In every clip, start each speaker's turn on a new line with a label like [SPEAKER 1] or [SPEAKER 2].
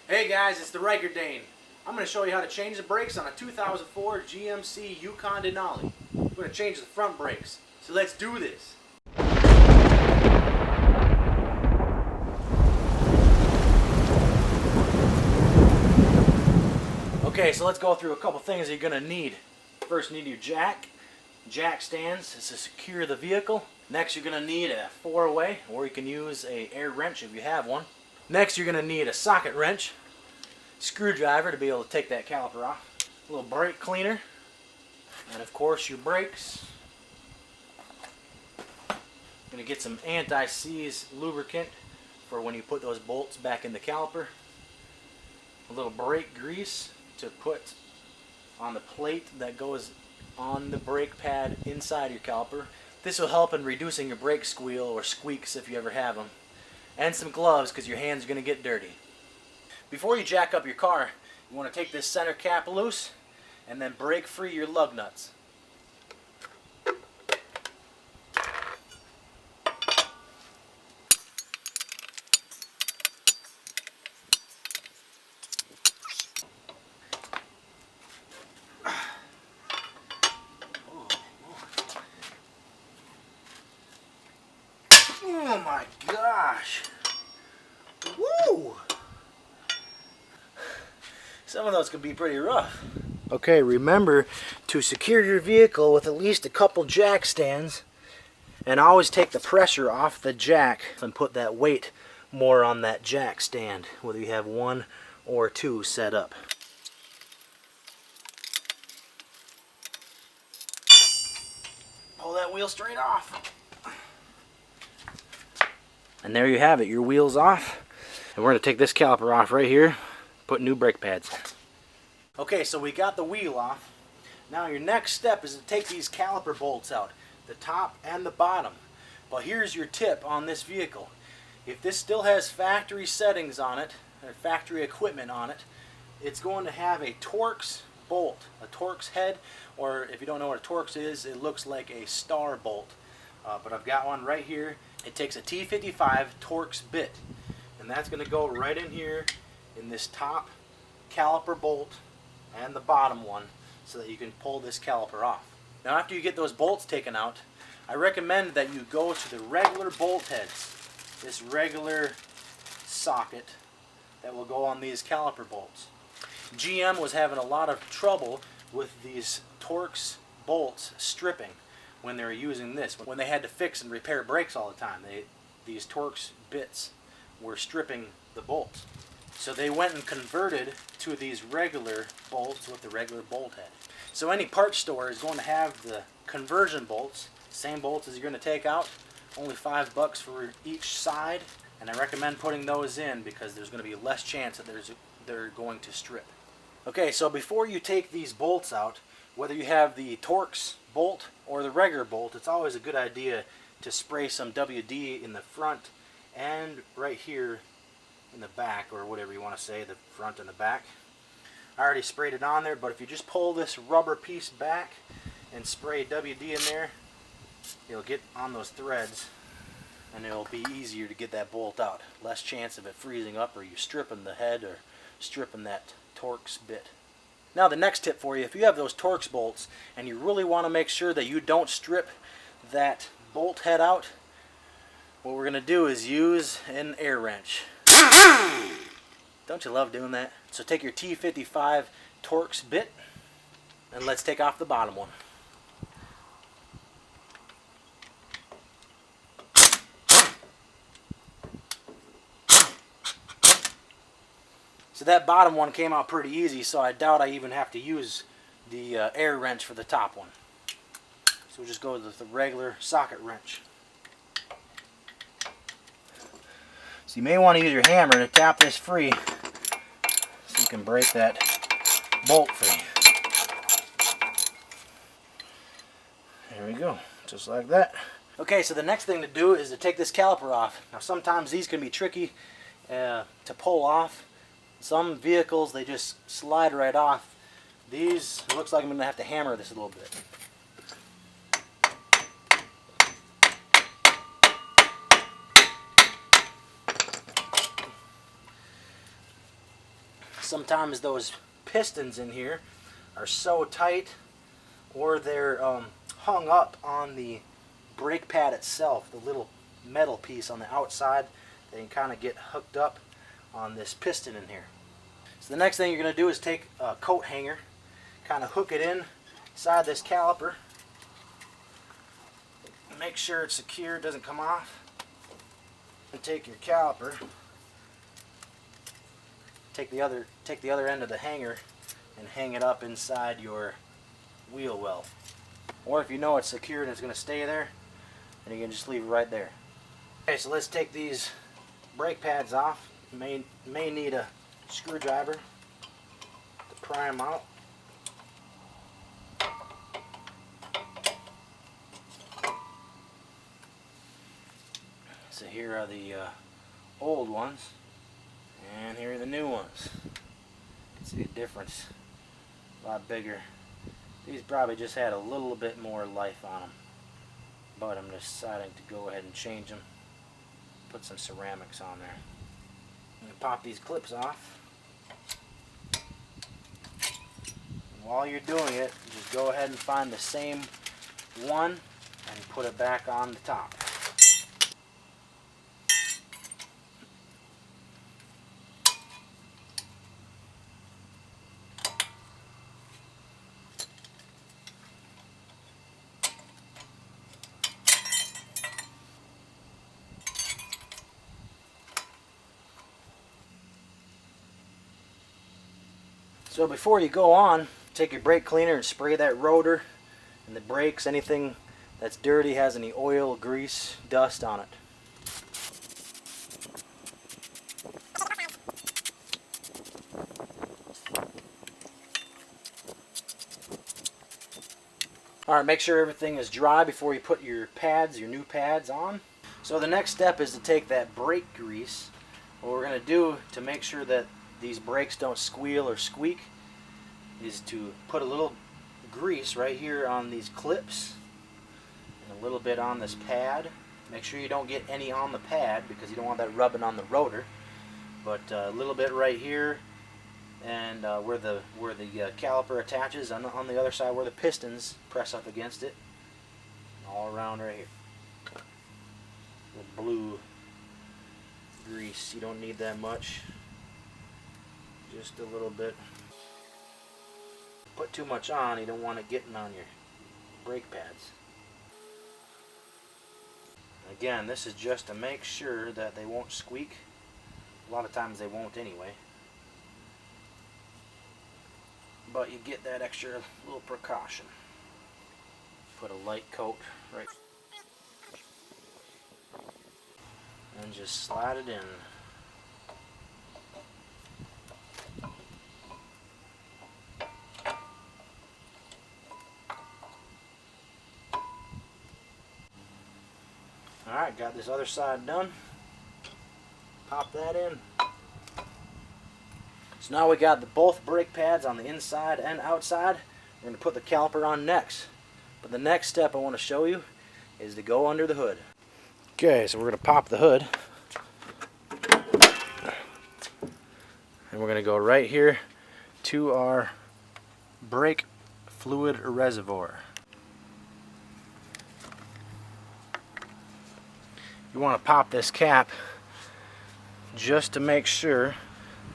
[SPEAKER 1] Hey guys, it's TheRykerDane. I'm going to show you how to change the brakes on a 2004 GMC Yukon Denali. We're going to change the front brakes. So let's do this. Okay, so let's go through a couple things you're going to need. First, you need your jack stands to secure the vehicle. Next, you're going to need a 4-way, or you can use an air wrench if you have one. Next, you're going to need a socket wrench, screwdriver to be able to take that caliper off, a little brake cleaner, and of course your brakes. You're going to get some anti-seize lubricant for when you put those bolts back in the caliper, a little brake grease to put on the plate that goes on the brake pad inside your caliper. This will help in reducing your brake squeal or squeaks if you ever have them. And some gloves because your hands are going to get dirty. Before you jack up your car, you want to take this center cap loose and then break free your lug nuts. Oh my gosh! Woo! Some of those can be pretty rough. Okay, remember to secure your vehicle with at least a couple jack stands, and always take the pressure off the jack and put that weight more on that jack stand, whether you have one or two set up. Pull that wheel straight off. And there you have it, your wheel's off. And we're going to take this caliper off right here, put new brake pads. Okay, so we got the wheel off. Now your next step is to take these caliper bolts out, the top and the bottom. But here's your tip on this vehicle. If this still has factory settings on it, or factory equipment on it, it's going to have a torx bolt, a torx head, or if you don't know what a torx is, it looks like a star bolt. But I've got one right here. It takes a T55 torx bit, and that's going to go right in here in this top caliper bolt and the bottom one so that you can pull this caliper off. Now after you get those bolts taken out, I recommend that you go to the regular bolt heads, this regular socket that will go on these caliper bolts. GM was having a lot of trouble with these torx bolts stripping when they were using this. When they had to fix and repair brakes all the time, these torx bits were stripping the bolts. So they went and converted to these regular bolts with the regular bolt head. So any parts store is going to have the conversion bolts, same bolts as you're going to take out, only $5 for each side, and I recommend putting those in because there's going to be less chance that they're going to strip. Okay, so before you take these bolts out, whether you have the torx bolt or the regular bolt, it's always a good idea to spray some WD in the front and right here in the back, or whatever you want to say, the front and the back. I already sprayed it on there, but if you just pull this rubber piece back and spray WD in there, it'll get on those threads and it'll be easier to get that bolt out. Less chance of it freezing up or you stripping the head or stripping that torx bit. Now the next tip for you, if you have those torx bolts and you really want to make sure that you don't strip that bolt head out, what we're going to do is use an air wrench. Don't you love doing that? So take your T55 torx bit and let's take off the bottom one. So that bottom one came out pretty easy, so I doubt I even have to use the air wrench for the top one. So we'll just go with the regular socket wrench. So you may want to use your hammer to tap this free so you can break that bolt free. There we go, just like that. Okay, so the next thing to do is to take this caliper off. Now sometimes these can be tricky to pull off. Some vehicles, they just slide right off. These, it looks like I'm going to have to hammer this a little bit. Sometimes those pistons in here are so tight, or they're hung up on the brake pad itself, the little metal piece on the outside. They can kind of get hooked up on this piston in here. So the next thing you're going to do is take a coat hanger, kind of hook it in inside this caliper, make sure it's secure, it doesn't come off, and take your caliper, take the other end of the hanger and hang it up inside your wheel well. Or if you know it's secure and it's going to stay there, then you can just leave it right there. Okay, so let's take these brake pads off. You may need a screwdriver to pry them out. So here are the old ones, and here are the new ones. You can see the difference, a lot bigger. These probably just had a little bit more life on them, but I'm deciding to go ahead and change them, put some ceramics on there. I'm going to pop these clips off. And while you're doing it, just go ahead and find the same one and put it back on the top. So before you go on, take your brake cleaner and spray that rotor and the brakes, anything that's dirty, has any oil, grease, dust on it. Alright, make sure everything is dry before you put your pads, your new pads on. So the next step is to take that brake grease. What we're going to do to make sure that these brakes don't squeal or squeak is to put a little grease right here on these clips and a little bit on this pad. Make sure you don't get any on the pad because you don't want that rubbing on the rotor, but a little bit right here and where the caliper attaches, on the other side where the pistons press up against it, all around right here. The blue grease, you don't need that much, just a little bit. Put too much on, you don't want it getting on your brake pads. Again, this is just to make sure that they won't squeak. A lot of times they won't anyway, but you get that extra little precaution. Put a light coat right and just slide it in. Alright, got this other side done. Pop that in. So now we got both brake pads on the inside and outside. We're going to put the caliper on next. But the next step I want to show you is to go under the hood. Okay, so we're going to pop the hood. And we're going to go right here to our brake fluid reservoir. You want to pop this cap just to make sure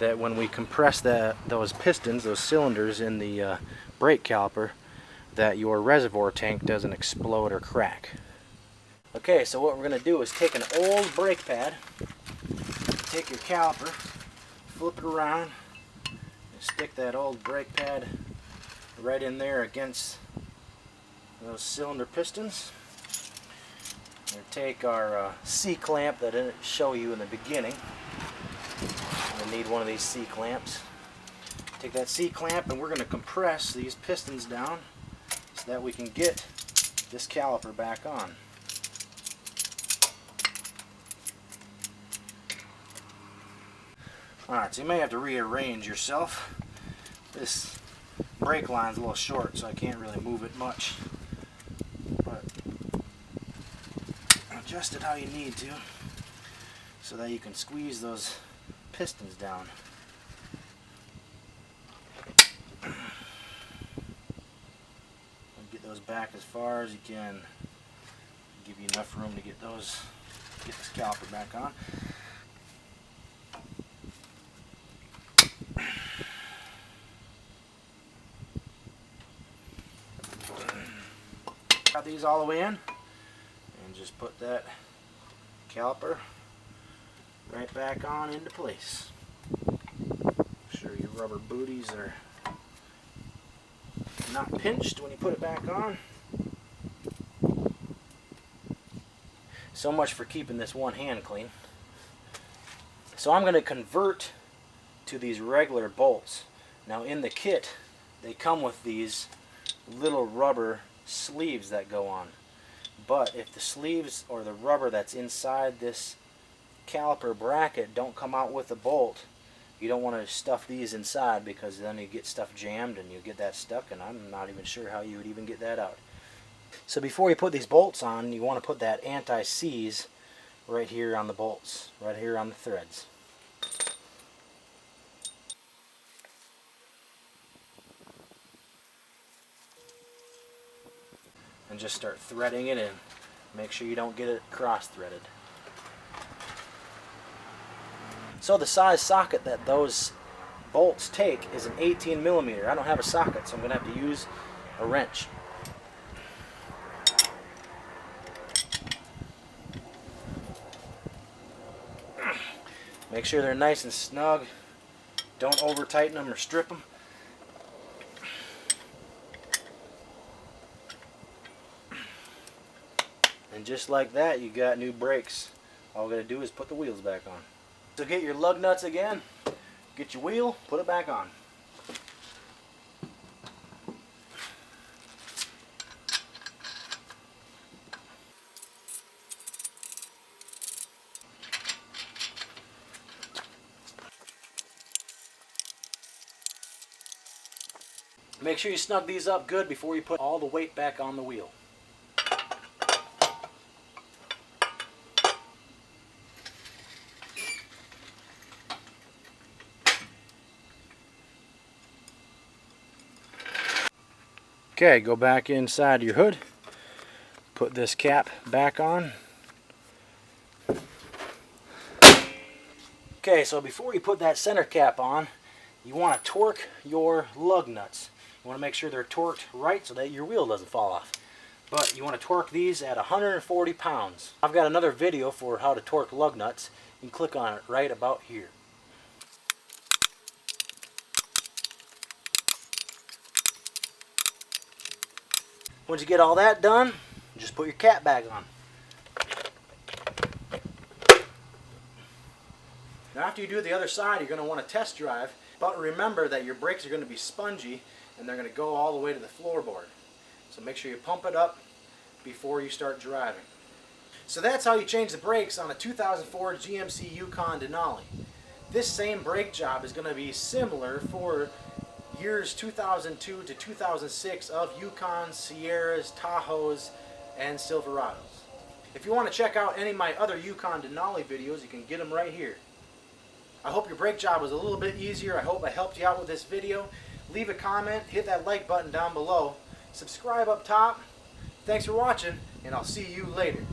[SPEAKER 1] that when we compress those pistons, those cylinders in the brake caliper, that your reservoir tank doesn't explode or crack. Okay, so what we're going to do is take an old brake pad, take your caliper, flip it around, and stick that old brake pad right in there against those cylinder pistons. We're going to take our C-clamp that I didn't show you in the beginning. We'll need one of these C-clamps. Take that C-clamp and we're going to compress these pistons down so that we can get this caliper back on. Alright, so you may have to rearrange yourself. This brake line's a little short, so I can't really move it much. But adjust it how you need to so that you can squeeze those pistons down. back as far as you can. Give you enough room to get this caliper back on. Got these all the way in, and just put that caliper right back on into place. Make sure your rubber booties are not pinched when you put it back on. So much for keeping this one hand clean. So I'm going to convert to these regular bolts. Now in the kit they come with these little rubber sleeves that go on. But if the sleeves or the rubber that's inside this caliper bracket don't come out with the bolt, you don't want to stuff these inside, because then you get stuff jammed and you get that stuck, and I'm not even sure how you would even get that out. So before you put these bolts on, you want to put that anti-seize right here on the bolts, right here on the threads. And just start threading it in. Make sure you don't get it cross-threaded. So the size socket that those bolts take is an 18 millimeter. I don't have a socket, so I'm going to have to use a wrench. Make sure they're nice and snug. Don't over tighten them or strip them. And just like that, you got new brakes. All we got to do is put the wheels back on. So get your lug nuts again, get your wheel, put it back on. Make sure you snug these up good before you put all the weight back on the wheel. Okay, go back inside your hood, put this cap back on. Okay, so before you put that center cap on, you want to torque your lug nuts. You want to make sure they're torqued right so that your wheel doesn't fall off. But you want to torque these at 140 pounds. I've got another video for how to torque lug nuts. You can click on it right about here. Once you get all that done, just put your cap back on. Now after you do the other side, you're going to want to test drive, but remember that your brakes are going to be spongy and they're going to go all the way to the floorboard. So make sure you pump it up before you start driving. So that's how you change the brakes on a 2004 GMC Yukon Denali. This same brake job is going to be similar for years 2002 to 2006 of Yukons, Sierras, Tahoes, and Silverados. If you want to check out any of my other Yukon Denali videos, you can get them right here. I hope your brake job was a little bit easier. I hope I helped you out with this video. Leave a comment, hit that like button down below, subscribe up top. Thanks for watching, and I'll see you later.